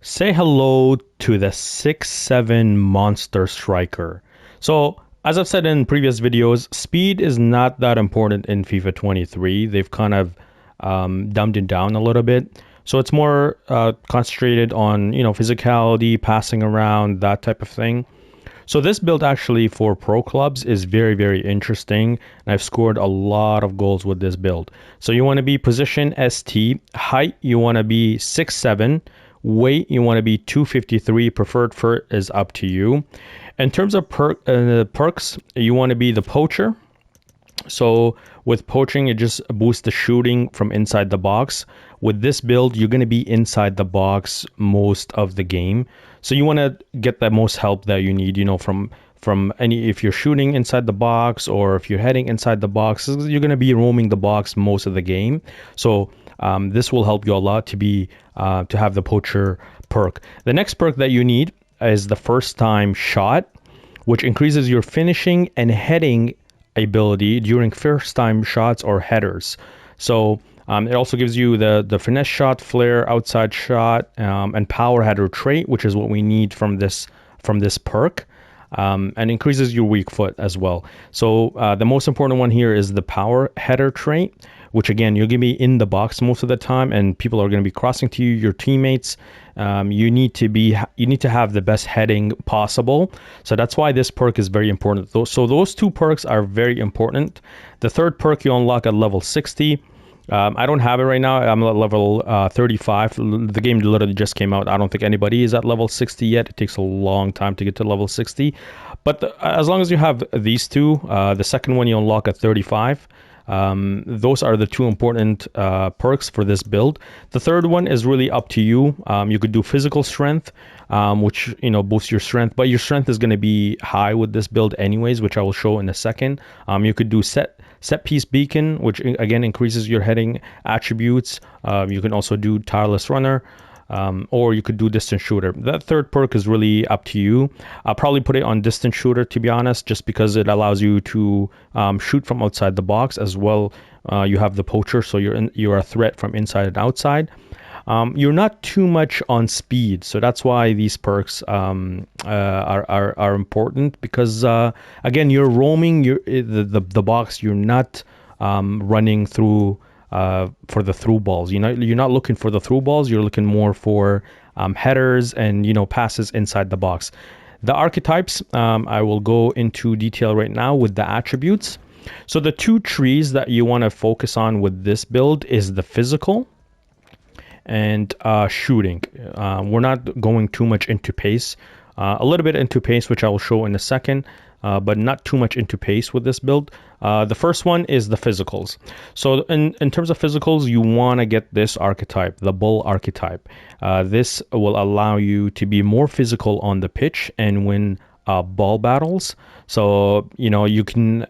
Say hello to the 6'7" monster striker. So, as I've said in previous videos, speed is not that important in FIFA 23. They've kind of dumbed it down a little bit. So it's more concentrated on, physicality, passing around, that type of thing. So this build actually for pro clubs is very, very interesting. And I've scored a lot of goals with this build. So you want to be position ST, height you want to be 6'7", weight you want to be 253. Preferred for is up to you. In terms of perks, you want to be the poacher. So with poaching, it just boosts the shooting from inside the box. With this build, you're going to be inside the box most of the game. So you want to get the most help that you need, from any, if you're shooting inside the box or if you're heading inside the box, you're going to be roaming the box most of the game. So this will help you a lot to have the poacher perk. The next perk that you need is the first time shot, which increases your finishing and heading ability during first time shots or headers. So it also gives you the finesse shot, flare, outside shot, and power header trait, which is what we need from this perk. And increases your weak foot as well. So the most important one here is the power header trait, which again, you're going to be in the box most of the time and people are going to be crossing to you, your teammates. You need to have the best heading possible. So that's why this perk is very important. So those two perks are very important. The third perk you unlock at level 60. I don't have it right now. I'm at level 35. The game literally just came out. I don't think anybody is at level 60 yet. It takes a long time to get to level 60. But as long as you have these two, the second one you unlock at 35. Those are the two important perks for this build. The third one is really up to you. You could do physical strength, which boosts your strength, but your strength is going to be high with this build anyways, which I will show in a second. You could do set piece beacon, which again increases your heading attributes. You can also do tireless runner. Or you could do distance shooter. That third perk is really up to you. I'll probably put it on distance shooter, to be honest, just because it allows you to shoot from outside the box as well. You have the poacher, so you're a threat from inside and outside. You're not too much on speed, so that's why these perks are important, because again, you're roaming the box. You're not running through for the through balls. You're not looking for the through balls. You're looking more for headers and passes inside the box. The archetypes, I will go into detail right now with the attributes. So the two trees that you want to focus on with this build is the physical and shooting. We're not going too much into pace. A little bit into pace, which I will show in a second. But not too much into pace with this build. The first one is the physicals. So in terms of physicals, you want to get this archetype, the bull archetype. This will allow you to be more physical on the pitch and win ball battles. So you can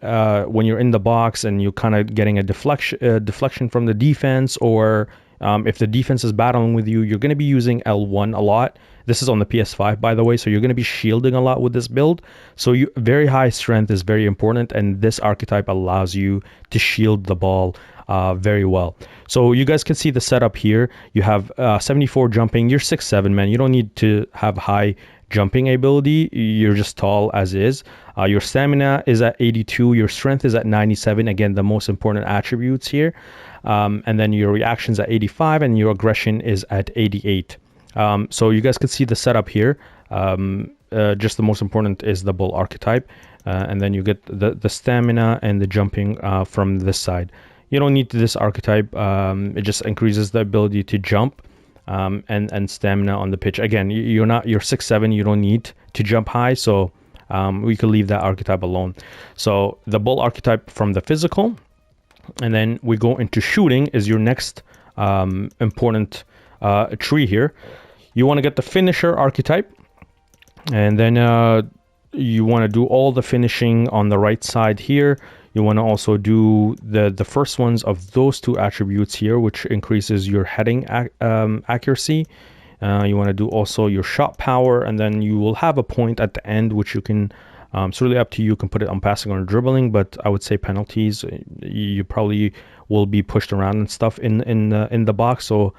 when you're in the box and you're kind of getting a deflection from the defense, or if the defense is battling with you, you're going to be using L1 a lot. This is on the PS5, by the way, so you're going to be shielding a lot with this build. So very high strength is very important, and this archetype allows you to shield the ball very well. So you guys can see the setup here. You have 74 jumping. You're 6'7", man. You don't need to have high jumping ability. You're just tall as is. Your stamina is at 82. Your strength is at 97. Again, the most important attributes here. And then your reactions at 85, and your aggression is at 88. So you guys can see the setup here. Just the most important is the bull archetype, and then you get the stamina and the jumping from this side. You don't need this archetype. It just increases the ability to jump and stamina on the pitch. Again, you're 6'7", you don't need to jump high, so we could leave that archetype alone. So the bull archetype from the physical, and then we go into shooting is your next important tree here. You want to get the finisher archetype, and then you want to do all the finishing on the right side here. You want to also do the first ones of those two attributes here, which increases your heading accuracy. You want to do also your shot power, and then you will have a point at the end, which you can, it's really up to you. You can put it on passing or dribbling, but I would say penalties. You probably will be pushed around and stuff in the box, so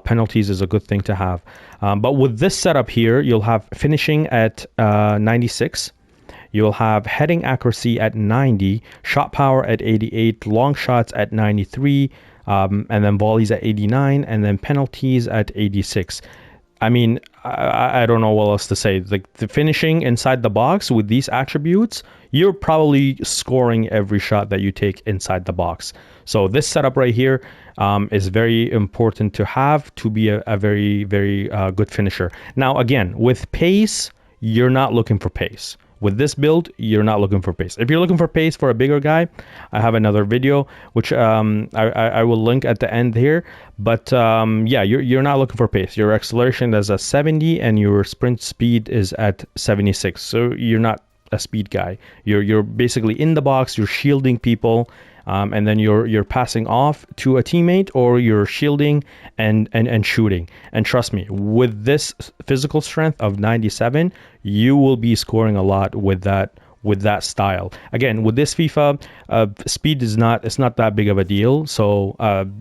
penalties is a good thing to have. But with this setup here, you'll have finishing at 96. You'll have heading accuracy at 90, shot power at 88, long shots at 93, and then volleys at 89, and then penalties at 86. I mean, I don't know what else to say. Like the finishing inside the box with these attributes, you're probably scoring every shot that you take inside the box. So this setup right here is very important to have to be a very, very good finisher. Now, again, with pace, you're not looking for pace. With this build, you're not looking for pace. If you're looking for pace for a bigger guy, I have another video, which I will link at the end here. But yeah, you're not looking for pace. Your acceleration is at 70 and your sprint speed is at 76. So you're not a speed guy. You're basically in the box, you're shielding people, and then you're passing off to a teammate, or you're shielding and shooting. And trust me, with this physical strength of 97, you will be scoring a lot with that style. Again, with this FIFA, speed is not that big of a deal. So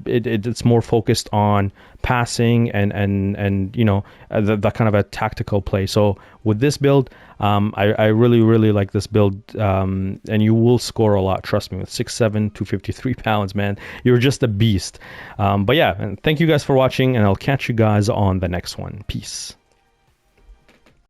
it's more focused on passing and you know, the kind of a tactical play. So with this build, I really like this build, and you will score a lot. Trust me, with 6'7", 253 pounds, man, you're just a beast. But yeah, and thank you guys for watching, and I'll catch you guys on the next one. Peace.